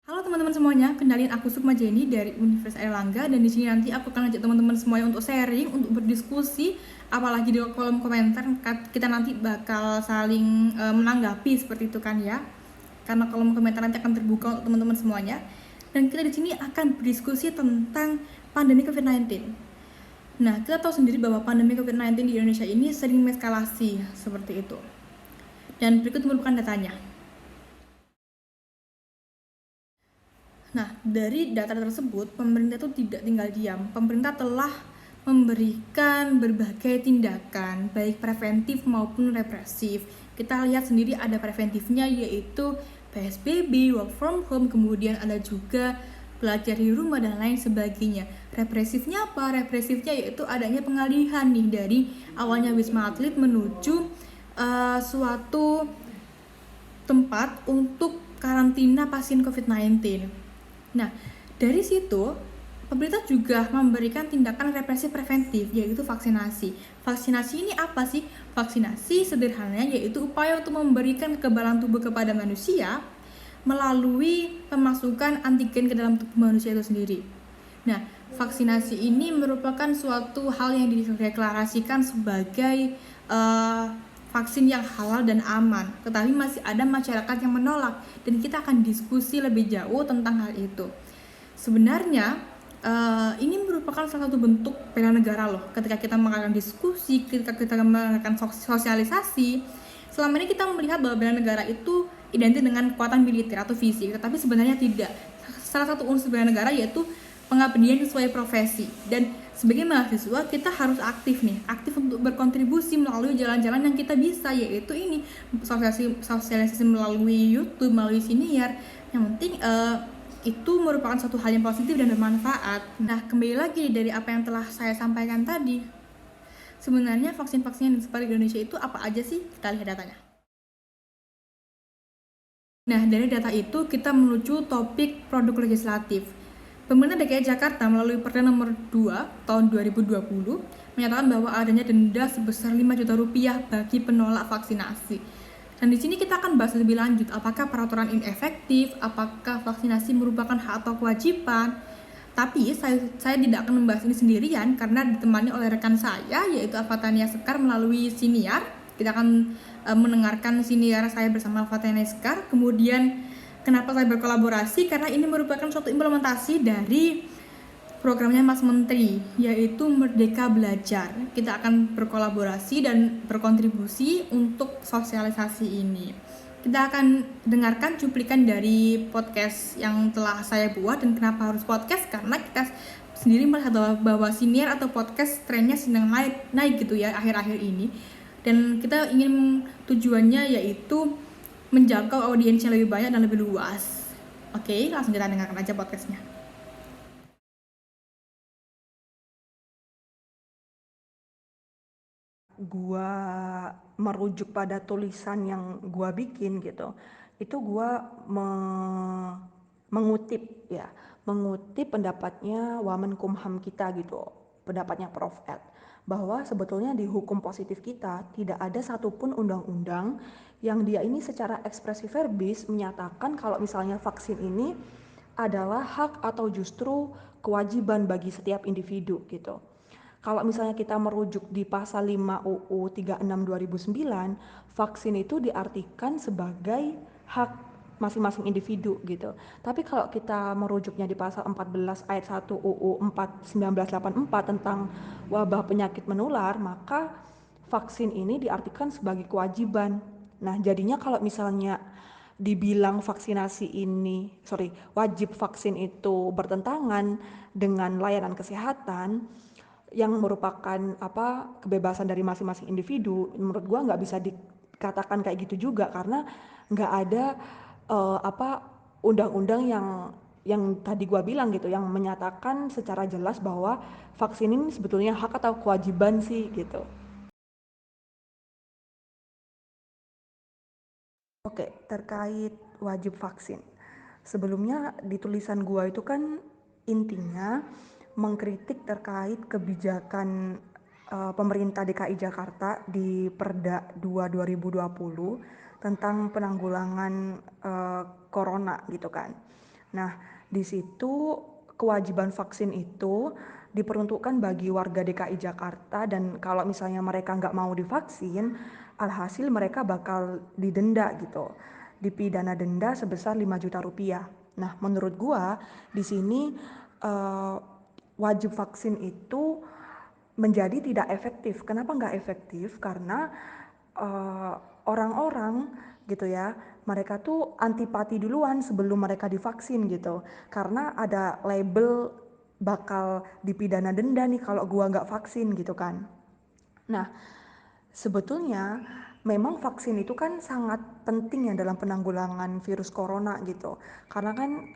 Halo teman-teman semuanya, kenalin aku Sukma Jenny dari Universitas Airlangga, dan di sini nanti aku akan ngajak teman-teman semuanya untuk sharing, untuk berdiskusi, apalagi di kolom komentar kita nanti bakal saling menanggapi seperti itu kan ya. Karena kolom komentar nanti akan terbuka untuk teman-teman semuanya. Dan kita di sini akan berdiskusi tentang pandemi COVID-19. Nah, kita tahu sendiri bahwa pandemi COVID-19 di Indonesia ini sering mengeskalasi seperti itu. Dan berikut merupakan datanya. Nah, dari data tersebut, pemerintah itu tidak tinggal diam. Pemerintah telah memberikan berbagai tindakan, baik preventif maupun represif. Kita lihat sendiri ada preventifnya, yaitu PSBB, work from home, kemudian ada juga belajar di rumah dan lain sebagainya. Represifnya apa? Represifnya yaitu adanya pengalihan nih dari awalnya Wisma Atlet menuju suatu tempat untuk karantina pasien COVID-19. Nah, dari situ pemerintah juga memberikan tindakan represif preventif, yaitu vaksinasi. Vaksinasi ini apa sih? Vaksinasi sederhananya yaitu upaya untuk memberikan kekebalan tubuh kepada manusia melalui pemasukan antigen ke dalam tubuh manusia itu sendiri. Nah, vaksinasi ini merupakan suatu hal yang dideklarasikan sebagai vaksin yang halal dan aman, tetapi masih ada masyarakat yang menolak, dan kita akan diskusi lebih jauh tentang hal itu. Sebenarnya ini merupakan salah satu bentuk bela negara loh. Ketika kita mengadakan diskusi, ketika kita mengadakan sosialisasi, selama ini kita melihat bahwa bela negara itu identik dengan kekuatan militer atau fisik, tetapi sebenarnya tidak. Salah satu unsur bela negara yaitu pengabdian sesuai profesi, dan sebagai mahasiswa kita harus aktif untuk berkontribusi melalui jalan-jalan yang kita bisa, yaitu ini sosialisasi melalui YouTube, melalui siniar. Yang penting itu merupakan suatu hal yang positif dan bermanfaat. Nah, kembali lagi dari apa yang telah saya sampaikan tadi, sebenarnya vaksin-vaksin yang disebar di Indonesia itu apa aja sih? Kita lihat datanya. Nah, dari data itu kita menuju topik produk legislatif. Pemerintah DKI Jakarta melalui Perda Nomor 2 tahun 2020 menyatakan bahwa adanya denda sebesar 5 juta rupiah bagi penolak vaksinasi. Dan di sini kita akan bahas lebih lanjut, apakah peraturan ini efektif, apakah vaksinasi merupakan hak atau kewajiban. Tapi saya tidak akan membahas ini sendirian karena ditemani oleh rekan saya, yaitu Alfatania Sekar melalui Siniar. Kita akan mendengarkan siniar saya bersama Alfatania Sekar. Kemudian kenapa saya berkolaborasi? Karena ini merupakan suatu implementasi dari programnya Mas Menteri, yaitu Merdeka Belajar. Kita akan berkolaborasi dan berkontribusi untuk sosialisasi ini. Kita akan dengarkan cuplikan dari podcast yang telah saya buat. Dan kenapa harus podcast? Karena kita sendiri melihat bahwa siniar atau podcast trennya sedang naik gitu ya akhir-akhir ini. Dan kita ingin tujuannya yaitu menjangkau audiens yang lebih banyak dan lebih luas. Oke, langsung kita dengarkan aja podcastnya. Gua merujuk pada tulisan yang gua bikin gitu, itu gua mengutip pendapatnya Wamenkumham kita gitu, pendapatnya Prof. Ed, bahwa sebetulnya di hukum positif kita tidak ada satupun undang-undang yang dia ini secara ekspresi verbis menyatakan kalau misalnya vaksin ini adalah hak atau justru kewajiban bagi setiap individu gitu. Kalau misalnya kita merujuk di pasal 5 UU 36 2009, vaksin itu diartikan sebagai hak masing-masing individu gitu. Tapi kalau kita merujuknya di pasal 14 ayat 1 UU 1984 tentang wabah penyakit menular, maka vaksin ini diartikan sebagai kewajiban. Nah, jadinya kalau misalnya dibilang wajib vaksin itu bertentangan dengan layanan kesehatan yang merupakan kebebasan dari masing-masing individu, menurut gua nggak bisa dikatakan kayak gitu juga, karena nggak ada undang-undang yang tadi gua bilang gitu, yang menyatakan secara jelas bahwa vaksin ini sebetulnya hak atau kewajiban sih gitu. Oke, terkait wajib vaksin. Sebelumnya di tulisan gua itu kan intinya mengkritik terkait kebijakan pemerintah DKI Jakarta di Perda 2 2020 tentang penanggulangan corona gitu kan. Nah, di situ kewajiban vaksin itu diperuntukkan bagi warga DKI Jakarta, dan kalau misalnya mereka nggak mau divaksin, alhasil mereka bakal didenda gitu, dipidana denda sebesar 5 juta rupiah. Nah, menurut gua di sini eh, wajib vaksin itu menjadi tidak efektif. Kenapa nggak efektif? Karena eh, orang-orang gitu ya, mereka tuh antipati duluan sebelum mereka divaksin gitu, karena ada label bakal dipidana denda nih kalau gua nggak vaksin gitu kan. Nah, sebetulnya memang vaksin itu kan sangat penting ya dalam penanggulangan virus corona gitu. Karena kan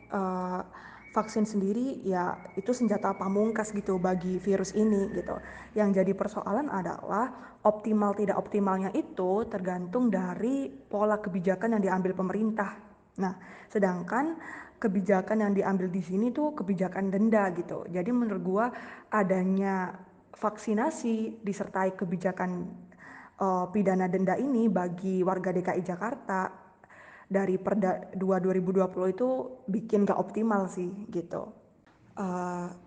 vaksin sendiri ya itu senjata pamungkas gitu bagi virus ini gitu. Yang jadi persoalan adalah optimal tidak optimalnya itu tergantung dari pola kebijakan yang diambil pemerintah. Nah, sedangkan kebijakan yang diambil di sini tuh kebijakan denda gitu. Jadi menurut gua adanya vaksinasi disertai kebijakan pidana denda ini bagi warga DKI Jakarta dari Perda 2 2020 itu bikin gak optimal sih gitu.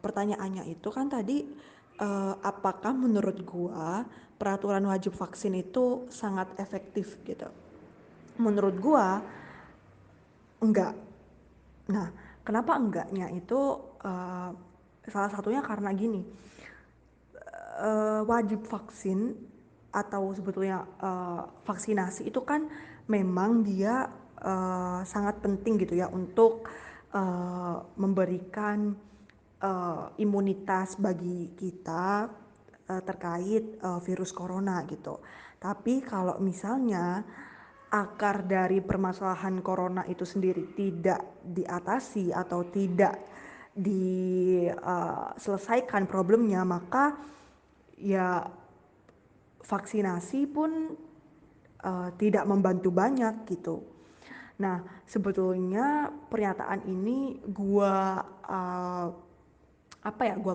Pertanyaannya itu kan tadi apakah menurut gua peraturan wajib vaksin itu sangat efektif gitu. Menurut gua enggak. Nah, kenapa enggaknya itu salah satunya karena gini, wajib vaksin atau sebetulnya vaksinasi itu kan memang dia sangat penting gitu ya untuk memberikan imunitas bagi kita terkait virus corona gitu. Tapi kalau misalnya akar dari permasalahan corona itu sendiri tidak diatasi atau tidak diselesaikan problemnya, maka ya vaksinasi pun tidak membantu banyak gitu. Nah, sebetulnya pernyataan ini gua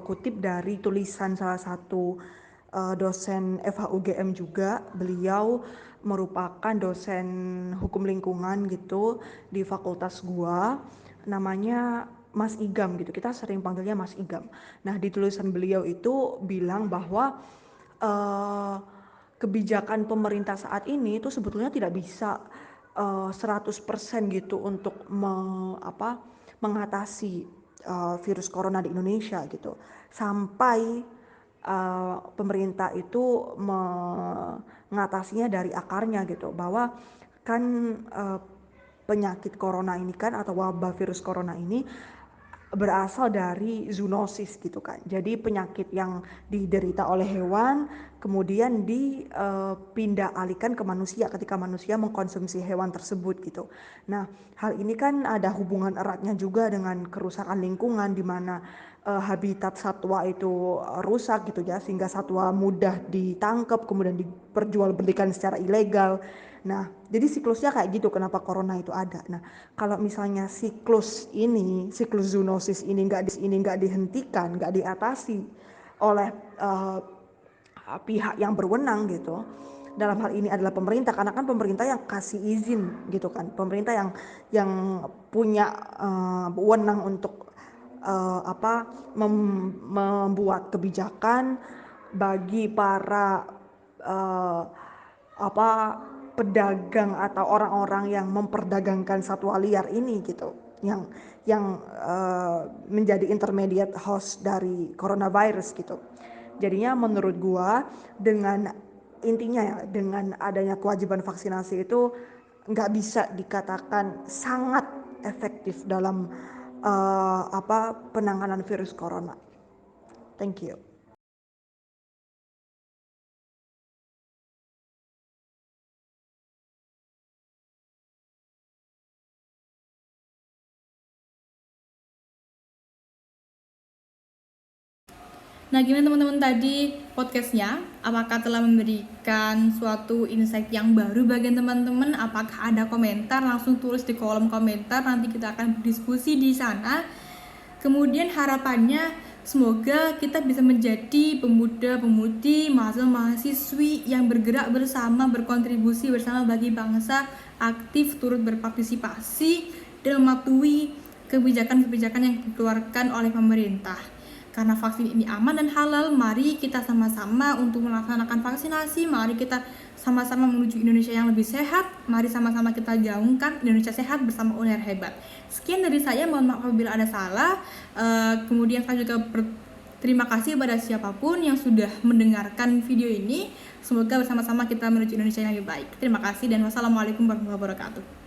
kutip dari tulisan salah satu dosen FHUGM juga. Beliau merupakan dosen hukum lingkungan gitu di fakultas gua. Namanya Mas Igam gitu. Kita sering panggilnya Mas Igam. Nah, di tulisan beliau itu bilang bahwa uh, kebijakan pemerintah saat ini itu sebetulnya tidak bisa 100% gitu untuk mengatasi virus corona di Indonesia gitu, sampai pemerintah itu mengatasinya dari akarnya gitu, bahwa kan penyakit corona ini kan atau wabah virus corona ini berasal dari zoonosis gitu kan. Jadi penyakit yang diderita oleh hewan kemudian dipindah alihkan ke manusia ketika manusia mengkonsumsi hewan tersebut gitu. Nah, hal ini kan ada hubungan eratnya juga dengan kerusakan lingkungan di mana habitat satwa itu rusak gitu ya, sehingga satwa mudah ditangkap kemudian diperjualbelikan secara ilegal. Nah, jadi siklusnya kayak gitu kenapa corona itu ada. Nah, kalau misalnya siklus zoonosis ini nggak dihentikan, nggak diatasi oleh pihak yang berwenang gitu, dalam hal ini adalah pemerintah, karena kan pemerintah yang kasih izin gitu kan, pemerintah yang punya wewenang untuk membuat kebijakan bagi para uh, apa pedagang atau orang-orang yang memperdagangkan satwa liar ini gitu, yang menjadi intermediate host dari coronavirus gitu. Jadinya menurut gua dengan intinya ya, dengan adanya kewajiban vaksinasi itu nggak bisa dikatakan sangat efektif dalam penanganan virus corona. Thank you. Nah, gimana teman-teman tadi podcastnya? Apakah telah memberikan suatu insight yang baru bagi teman-teman? Apakah ada komentar? Langsung tulis di kolom komentar, nanti kita akan berdiskusi di sana. Kemudian harapannya semoga kita bisa menjadi pemuda-pemudi, mahasiswa-mahasiswi yang bergerak bersama, berkontribusi bersama bagi bangsa, aktif turut berpartisipasi dan mematuhi kebijakan-kebijakan yang dikeluarkan oleh pemerintah. Karena vaksin ini aman dan halal, mari kita sama-sama untuk melaksanakan vaksinasi, mari kita sama-sama menuju Indonesia yang lebih sehat, mari sama-sama kita gaungkan Indonesia sehat bersama UNER hebat. Sekian dari saya, mohon maaf apabila ada salah. Kemudian saya juga terima kasih kepada siapapun yang sudah mendengarkan video ini. Semoga bersama-sama kita menuju Indonesia yang lebih baik. Terima kasih dan wassalamualaikum warahmatullahi wabarakatuh.